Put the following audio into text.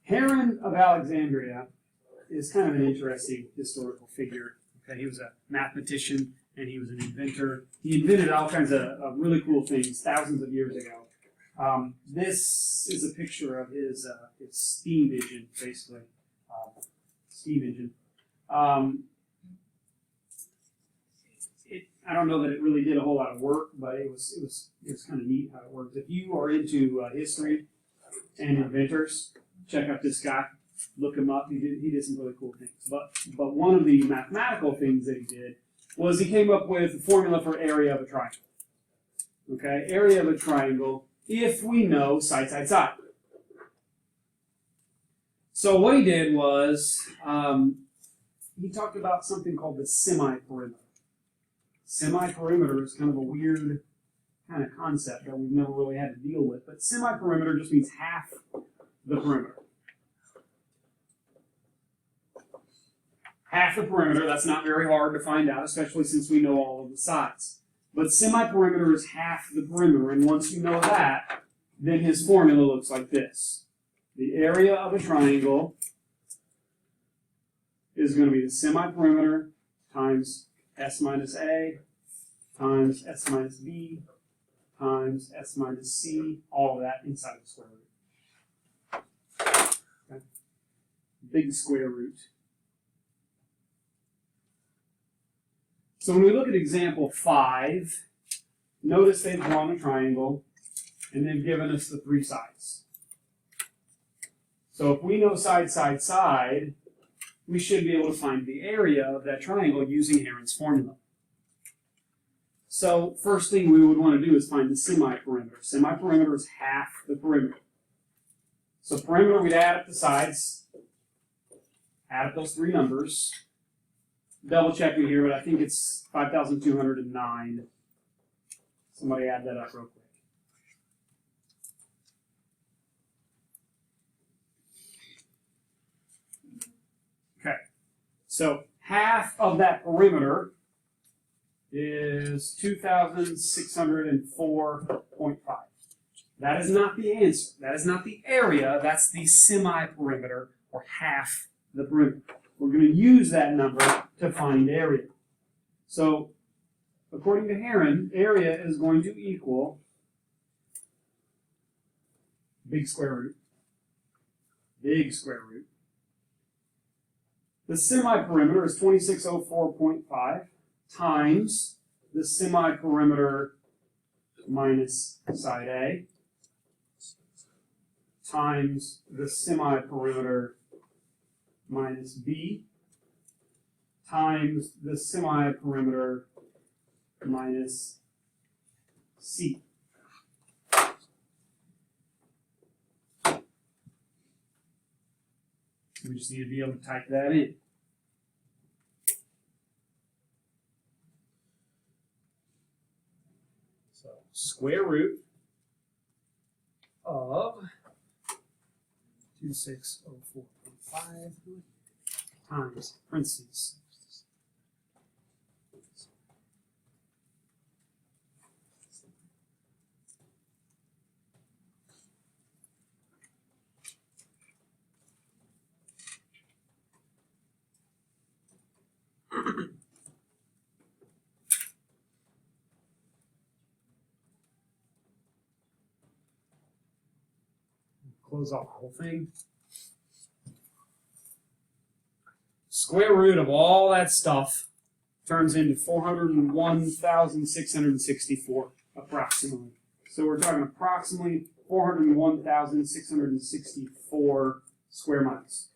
Heron of Alexandria is kind of an interesting historical figure. Okay, he was a mathematician and he was an inventor. He invented all kinds of really cool things thousands of years ago. This is a picture of his steam engine, basically. Steam engine. I don't know that it really did a whole lot of work, but it was kind of neat how it works. If you are into history and inventors, check out this guy. Look him up. He did some really cool things. But one of the mathematical things that he did was he came up with a formula for area of a triangle. Okay, area of a triangle if we know side, side, side. So what he did was he talked about something called the semi-perimeter. Semi-perimeter is kind of a weird kind of concept that we've never really had to deal with, but semi-perimeter just means half the perimeter. Half the perimeter, that's not very hard to find out, especially since we know all of the sides. But semi-perimeter is half the perimeter, and once you know that, then his formula looks like this. The area of a triangle is going to be the semi-perimeter times S minus A times S minus B times S minus C, all of that inside the square root. Okay. Big square root. So when we look at example 5, notice they've drawn a triangle and they've given us the 3 sides. So if we know side, side, side, we should be able to find the area of that triangle using Heron's formula. So first thing we would want to do is find the semi-perimeter. Semi-perimeter is half the perimeter. So perimeter, we'd add up the sides, add up those 3 numbers. Double check me here, but I think it's 5,209. Somebody add that up real quick. Okay, so half of that perimeter is 2,604.5. That is not the answer. That is not the area. That's the semi-perimeter, or half the perimeter. We're going to use that number to find area. So, according to Heron, area is going to equal big square root. Big square root. The semi-perimeter is 2604.5 times the semi-perimeter minus side A times the semi-perimeter minus B times the semi-perimeter minus C. We just need to be able to type that in. So square root of 2604.5 times parentheses. Close off the whole thing. Square root of all that stuff turns into 401,664 approximately. So we're talking approximately 401,664 square miles.